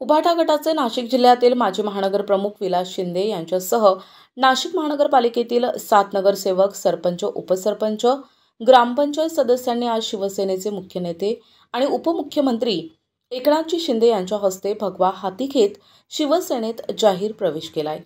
उभाटा गटाचे नाशिक जिल्ह्यातील माजी महानगर प्रमुख विलास शिंदे यांच्यासह नाशिक महानगरपालिकेतील 7 नगरसेवक, सरपंच, उपसरपंच, ग्रामपंचायत सदस्यांनी आज शिवसेनेचे मुख्य नेते आणि उपमुख्यमंत्री एकनाथजी शिंदे यांच्या हस्ते भगवा हाती घेत शिवसेनेत जाहीर प्रवेश केलाय।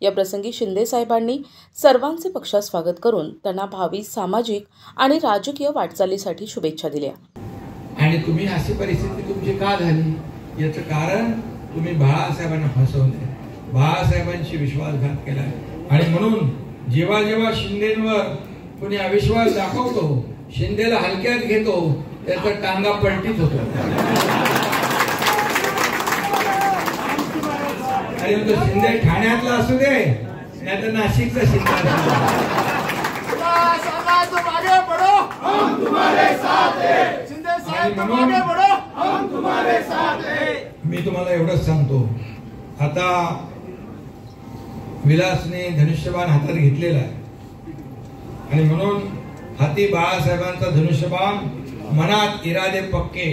या प्रसंगी शिंदे साहेबांनी सर्वांचे पक्षात स्वागत करून त्यांना भावी सामाजिक आणि राजकीय वाटचालीसाठी शुभेच्छा दिल्या। आणि तुम्ही अशी परिस्थिती तुमची का झाली याचं कारण तुम्ही बाळासाहेबांना फसवले, बाळासाहेबांशी विश्वासघात केला आणि म्हणून जेव्हा जेव्हा शिंदेंवर कोणी अविश्वास दाखवतो, शिंदेला हलक्यात घेतो, त्याचा टांगा पलटीत होतो। शिंदे ठाण्यातला असू दे नाही तर नाशिकचा शिंदे मी तुम्हाला एवढंच सांगतो, आता विलासने धनुष्यबाण हातात घेतलेला आहे आणि म्हणून हाती बाळासाहेबांचा धनुष्यबाण, मनात इरादे पक्के,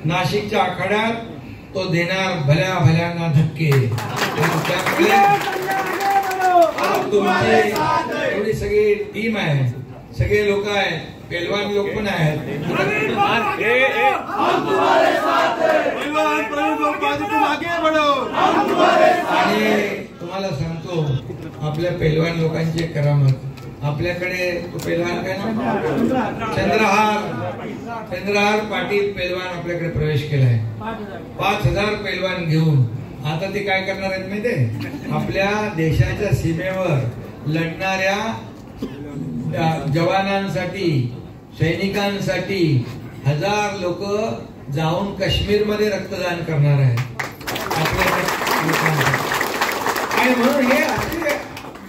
नाशिकच्या आखाड्यात तो देणार भल्या भल्यांना धक्के। एवढी सगळी टीम आहे, सगळे लोक आहेत, पेलवान लोक पण आहेत आणि तुम्हाला सांगतो आपल्या पेलवान लोकांची करामत आपल्याकडे तो पेलवान काय ना चंद्रहार पाटील पेलवान आपल्याकडे प्रवेश केलाय 5000 पेलवान घेऊन। आता ते काय करणार आहेत माहितीये, आपल्या देशाच्या सीमेवर लढणाऱ्या जवानांसाठी, सैनिकांसाठी 1000 लोक जाऊन काश्मीर मध्ये रक्तदान करणार आहेत आणि म्हणून हे असे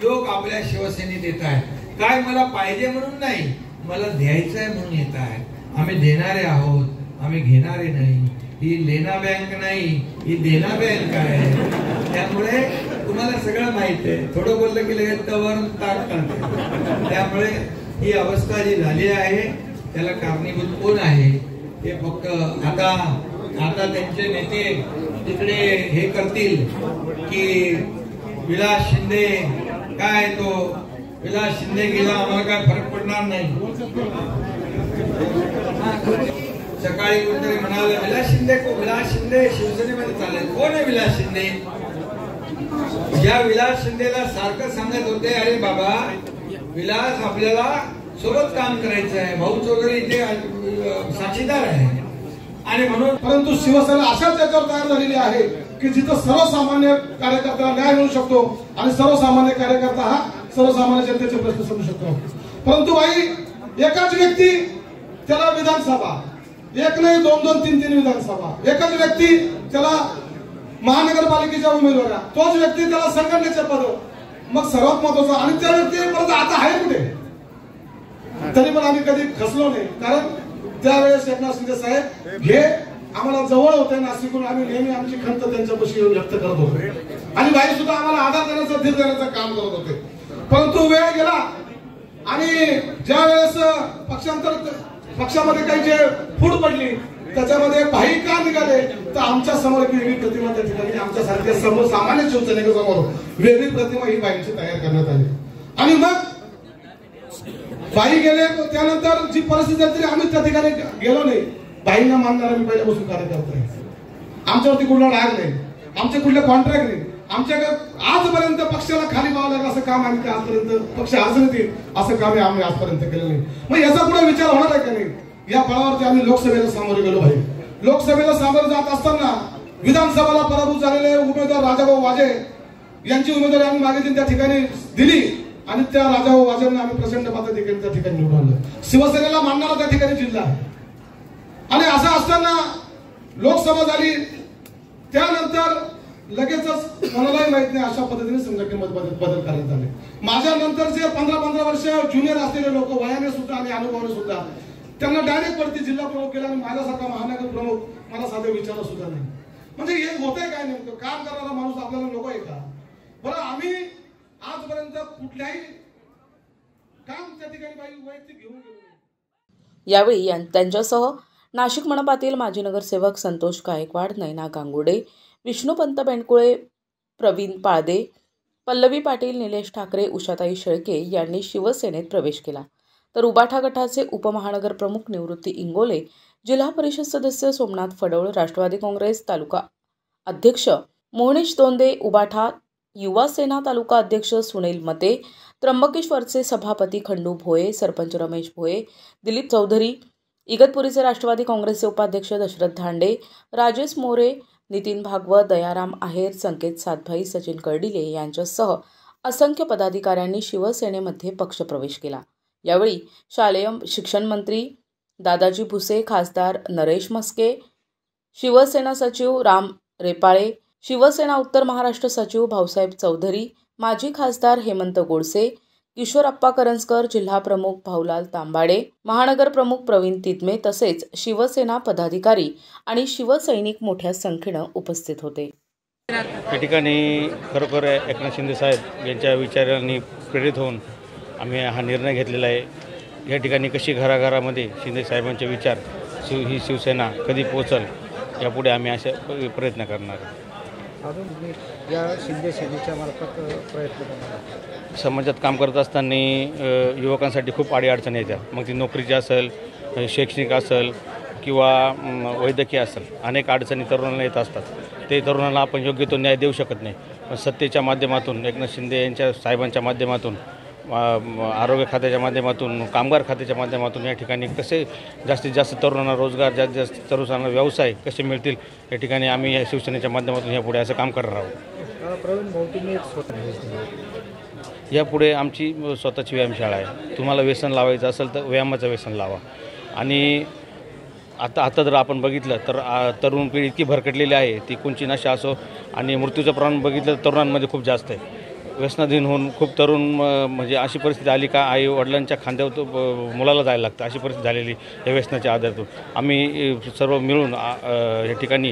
लोक आपल्या शिवसेनेत येत आहेत। काय मला पाहिजे म्हणून नाही, मला द्यायचं आहे म्हणून येत आहे। आम्ही देणारे आहोत, आम्ही घेणारे नाही। ही लेना बँक नाही, ही देना बँक आहे। त्यामुळे तुम्हाला सगळं माहित आहे, थोडं बोललं की लगेच तवर ताक काढते। त्यामुळे ही अवस्था जी झाली आहे त्याला कारणीभूत कोण आहे हे फक्त आता त्यांचे नेते तिकडे हे करतील की विलास शिंदे काय, तो विलास शिंदे गेला आम्हाला काय फरक पडणार नाही। सकाळी कोणतरी म्हणाले विलास शिंदे शिवसेनेमध्ये चालेल। कोण आहे विलास शिंदे? ज्या विलास शिंदेला सारखं सांगत होते, अरे बाबा विलास आपल्याला सोबत काम करायचं आहे, भाऊ चौधरी इथे साक्षीदार आहे आणि म्हणून, परंतु शिवसेना अशा त्याच्यावर तयार झालेली आहे की जिथं सर्वसामान्य कार्यकर्त्याला न्याय मिळू शकतो आणि सर्वसामान्य कार्यकर्ता हा सर्वसामान्य जनतेचे प्रश्न समजू शकतो। परंतु भाई एकाच व्यक्ती त्याला विधानसभा, एक नाही 2-2, 3-3 विधानसभा, एकच व्यक्ती त्याला महानगरपालिकेच्या उमेदवार, तोच व्यक्ती त्याला संघटनेचे पद, मग सर्वात महत्वाचं आणि त्या व्यक्ती परत आता आहे कुठे? तरी पण आम्ही कधी खचलो नाही, कारण त्यावेळेस एकनाथ शिंदे साहेब हे आम्हाला जवळ होते नाशिकहून, आम्ही नेहमी आमची खंत त्यांच्यापाशी व्यक्त करत होतो आणि भाई सुद्धा आम्हाला आधार देण्याचं, धीर देण्याचं काम करत होते। परंतु वेळ गेला आणि ज्या वेळेस पक्षामध्ये काही जे फूट पडली त्याच्यामध्ये भाई का निघाले तर आमच्या समोर एक वेगळी प्रतिमा त्या ठिकाणी आमच्यासारख्या सर्वसामान्य शिवसैनिकांसमोर वेगळी प्रतिमा ही बाईंची तयार करण्यात आली आणि मग बाई गेले। त्यानंतर जी परिस्थिती तरी आम्ही त्या ठिकाणी गेलो नाही। बाईंना मानणारा मी पहिल्यापासून कार्यकर्ता आहे, आमच्यावरती कुठला राग नाही, आमचे कुठले कॉन्ट्रॅक्ट नाही, आमच्याकडे आजपर्यंत पक्षाला खाली पाहावं लागलं असं काम आम्ही आजपर्यंत, पक्ष अडचणीत येईल असं काम आम्ही आजपर्यंत केलं नाही। मग याचा पुढे विचार होणार आहे का नाही? या बळावरती आम्ही लोकसभेला सामोरे गेलो भाई। लोकसभेला सामोरे जात असताना विधानसभेला पराभूत झालेले उमेदवार राजाभाऊ वाजे यांची उमेदवारी आम्ही मागे त्या ठिकाणी दिली आणि त्या राजाभाऊ वाजेंना आम्ही प्रचंड मताधिक्याने त्या ठिकाणी निवडून आणलं। शिवसेनेला मानणारा त्या ठिकाणी जिल्हा आहे आणि असं असताना लोकसभा झाली, त्यानंतर लगेचच कोणालाही माहित नाही अशा पद्धतीने संघटनेमध्ये बदल करण्यात आले। माझ्या नंतरचे 15-15 वर्ष ज्युनियर असलेले लोक वयाने सुद्धा आणि अनुभवाने सुद्धा त्यांना डायरेक्ट वरती जिल्हा प्रमुख केला आणि माझ्यासारखा महानगर प्रमुख मला साधे विचार सुद्धा नाही. म्हणजे हे होतंय काय नेमकं? काम करणारा माणूस आपल्याला नको आहे का? बरं, आम्ही आजपर्यंत कुठल्याही काम त्या ठिकाणी वैयक्तिक घेऊन गेलो नाही. यावेळी त्यांच्यासह नाशिक मनपातील माजी नगरसेवक संतोष गायकवाड, नैना गांगुर्डे, विष्णुपंत बेंडकुळे, प्रवीण पाळदे, पल्लवी पाटील, निलेश ठाकरे, उषाताई शेळके यांनी शिवसेनेत प्रवेश केला. तर उबाठा गटाचे उपमहानगर प्रमुख निवृत्ती इंगोले, जिल्हा परिषद सदस्य सोमनाथ फडोळ, राष्ट्रवादी काँग्रेस तालुका अध्यक्ष मोहनीश दोंदे, उबाठा युवा सेना तालुका अध्यक्ष सुनील मते, त्र्यंबकेश्वरचे सभापती खंडू भोये, सरपंच रमेश भोये, दिलीप चौधरी, इगतपुरीचे राष्ट्रवादी काँग्रेसचे उपाध्यक्ष दशरथ धांडे, राजेश मोरे, नितीन भागवत, दयाराम आहेर, संकेत सातभाई, सचिन कर्डिले यांच्यासह असंख्य पदाधिकाऱ्यांनी शिवसेनेमध्ये पक्षप्रवेश केला. यावेळी शालेय शिक्षण मंत्री दादाजी भुसे, खासदार नरेश म्हस्के, शिवसेना सचिव राम रेपाळे, शिवसेना उत्तर महाराष्ट्र सचिव भाऊसाहेब चौधरी, माजी खासदार हेमंत गोडसे, किशोरप्पा करंजकर, जिल्हा प्रमुख भाऊलाल तांबाडे, महानगर प्रमुख प्रवीण तिदमे तसेच शिवसेना पदाधिकारी आणि शिवसैनिक मोठ्या संख्येनं उपस्थित होते. या ठिकाणी खरोखर एकनाथ शिंदे साहेब यांच्या विचारांनी प्रेरित होऊन आम्ही हा निर्णय घेतलेला आहे. या ठिकाणी कशी घराघरामध्ये शिंदे साहेबांचे विचार ही शिवसेना कधी पोहोचल यापुढे आम्ही असे प्रयत्न करणार. अजून या शिंदे सेनेच्या मार्फत प्रयत्न करणार. समाजात काम करत असताना युवकांसाठी खूप अडीअडचणी येतात. मग ती नोकरीची असेल, शैक्षणिक असेल किंवा वैद्यकीय असेल, अनेक अडचणी तरुणांना येत असतात. ते तरुणांना आपण योग्य तो न्याय देऊ शकत नाही. पण सत्तेच्या माध्यमातून, एकनाथ शिंदे यांच्या साहेबांच्या माध्यमातून, आरोग्य खात्याच्या माध्यमातून, कामगार खात्याच्या माध्यमातून या ठिकाणी कसे जास्तीत जास्त तरुणांना रोजगार, जास्तीत जास्त तरुणांना व्यवसाय कसे मिळतील या ठिकाणी आम्ही या शिवसेनेच्या माध्यमातून यापुढे असं काम करणार आहोत. प्रवीण भाऊ, तुम्ही यापुढे आमची स्वतःची व्यायामशाळा आहे. तुम्हाला व्यसन लावायचं असेल तर व्यायामाचं व्यसन लावा. आणि आता जर आपण बघितलं तर तरुण पिढी इतकी भरकटलेली आहे, ती कोणची नशा असो, आणि मृत्यूचं प्रमाण बघितलं तर तरुणांमध्ये खूप जास्त आहे. व्यसनाधीन होऊन खूप तरुण म्हणजे अशी परिस्थिती आली का आई वडिलांच्या खांद्यावर मुलाला जायला लागतं, अशी परिस्थिती झालेली या व्यसनाच्या आधारातून. आम्ही सर्व मिळून या ठिकाणी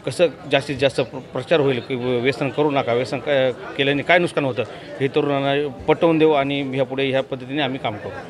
कसं जास्तीत जास्त प्रचार होईल की व्यसन करू नका, व्यसन केल्याने काय नुकसान होतं हे तरुणांना पटवून देऊ आणि ह्यापुढे ह्या पद्धतीने आम्ही काम करू.